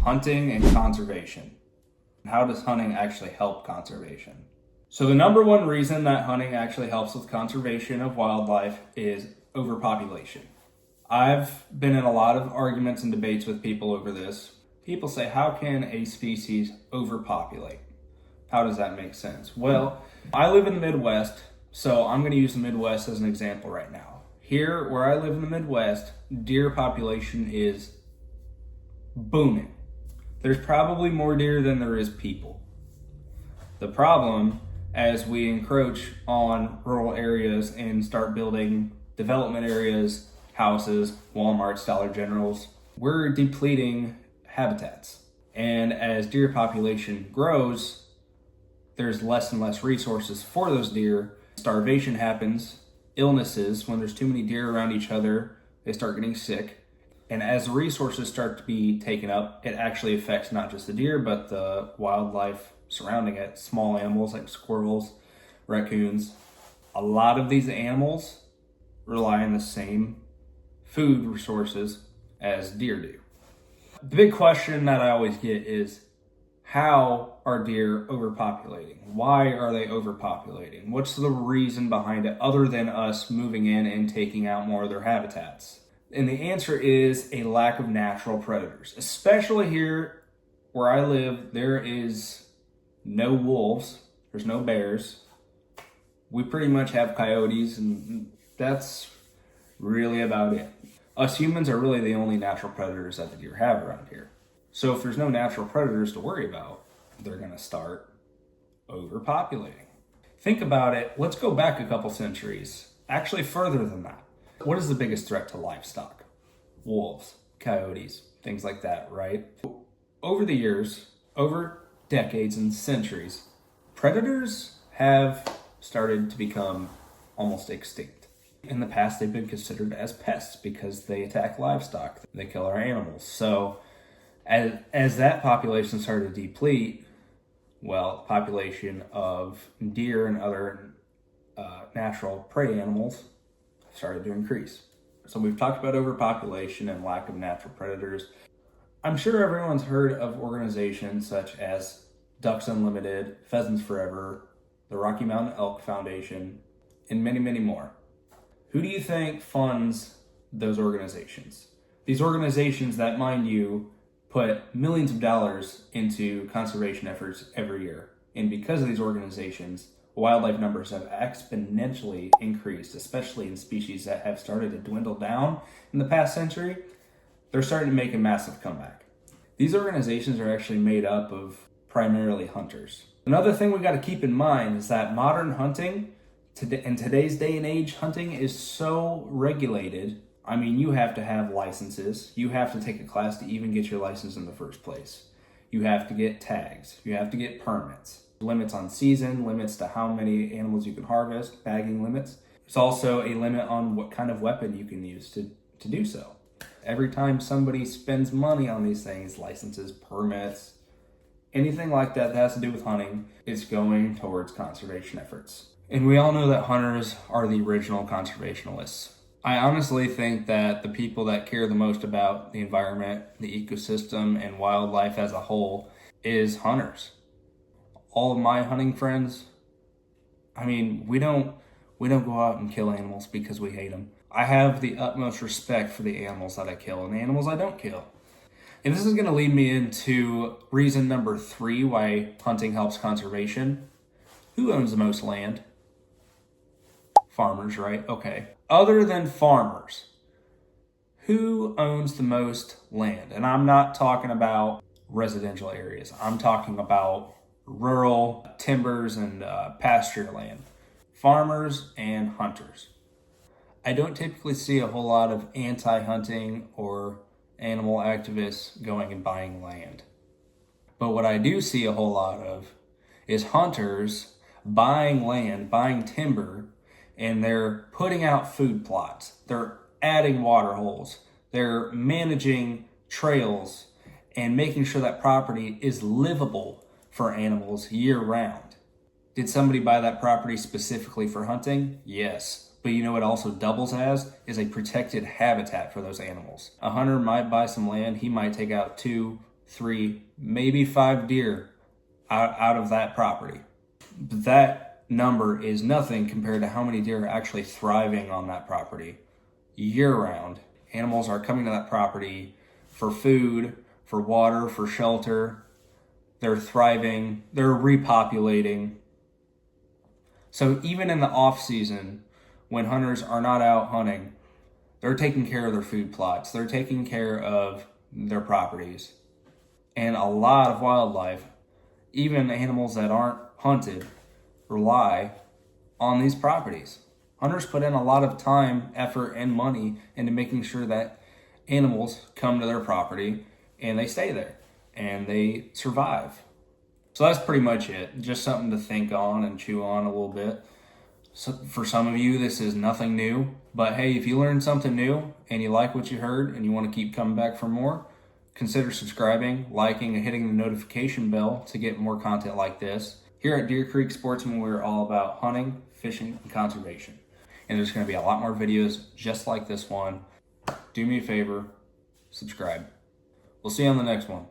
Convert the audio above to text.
hunting and conservation. How does hunting actually help conservation? So the number one reason that hunting actually helps with conservation of wildlife is overpopulation. I've been in a lot of arguments and debates with people over this. People say, how can a species overpopulate? How does that make sense? Well, I live in the Midwest, so I'm going to use the Midwest as an example right now. Here, where I live in the Midwest, deer population is booming. There's probably more deer than there is people. The problem, as we encroach on rural areas and start building development areas, houses, Walmarts, Dollar Generals, we're depleting habitats. And as deer population grows, there's less and less resources for those deer. Starvation happens, illnesses, when there's too many deer around each other, they start getting sick. And as the resources start to be taken up, it actually affects not just the deer, but the wildlife surrounding it, small animals like squirrels, raccoons. A lot of these animals rely on the same food resources as deer do. The big question that I always get is, how are deer overpopulating? Why are they overpopulating? What's the reason behind it other than us moving in and taking out more of their habitats? And the answer is a lack of natural predators. Especially here where I live, there is no wolves, there's no bears. We pretty much have coyotes, and that's really about it. Us humans are really the only natural predators that the deer have around here. So if there's no natural predators to worry about, they're going to start overpopulating. Think about it. Let's go back a couple centuries. Actually, further than that. What is the biggest threat to livestock? Wolves, coyotes, things like that, right? Over the years, over decades and centuries, predators have started to become almost extinct. In the past, they've been considered as pests because they attack livestock. They kill our animals. So as that population started to deplete, well, population of deer and other natural prey animals started to increase. So we've talked about overpopulation and lack of natural predators. I'm sure everyone's heard of organizations such as Ducks Unlimited, Pheasants Forever, the Rocky Mountain Elk Foundation, and many, many more. Who do you think funds those organizations? These organizations that, mind you, put millions of dollars into conservation efforts every year. And because of these organizations, wildlife numbers have exponentially increased, especially in species that have started to dwindle down in the past century. They're starting to make a massive comeback. These organizations are actually made up of primarily hunters. Another thing we got to keep in mind is that modern hunting, in today's day and age, hunting is so regulated. I mean, you have to have licenses. You have to take a class to even get your license in the first place. You have to get tags. You have to get permits. Limits on season, limits to how many animals you can harvest, bagging limits. There's also a limit on what kind of weapon you can use to do so. Every time somebody spends money on these things, licenses, permits, anything like that has to do with hunting, it's going towards conservation efforts. And we all know that hunters are the original conservationists. I honestly think that the people that care the most about the environment, the ecosystem, and wildlife as a whole is hunters. All of my hunting friends, I mean, we don't go out and kill animals because we hate them. I have the utmost respect for the animals that I kill and the animals I don't kill. And this is going to lead me into reason number 3 why hunting helps conservation. Who owns the most land? Farmers, right? Okay. Other than farmers, who owns the most land? And I'm not talking about residential areas. I'm talking about rural timbers and pasture land. Farmers and hunters. I don't typically see a whole lot of anti-hunting or animal activists going and buying land. But what I do see a whole lot of is hunters buying land, buying timber, and they're putting out food plots. They're adding water holes. They're managing trails and making sure that property is livable for animals year round. Did somebody buy that property specifically for hunting? Yes. But you know what it also doubles as? Is a protected habitat for those animals. A hunter might buy some land. He might take out 2, 3, maybe 5 deer out of that property. But that number is nothing compared to how many deer are actually thriving on that property year round. Animals are coming to that property for food, for water, for shelter. They're thriving, they're repopulating. So even in the off season, when hunters are not out hunting, they're taking care of their food plots. They're taking care of their properties. And a lot of wildlife, even animals that aren't hunted, rely on these properties. Hunters put in a lot of time, effort, and money into making sure that animals come to their property and they stay there and they survive. So that's pretty much it. Just something to think on and chew on a little bit. So for some of you, this is nothing new, but hey, if you learned something new and you like what you heard and you want to keep coming back for more, consider subscribing, liking, and hitting the notification bell to get more content like this. Here at Deer Creek Sportsman, we're all about hunting, fishing, and conservation. And there's going to be a lot more videos just like this one. Do me a favor, subscribe. We'll see you on the next one.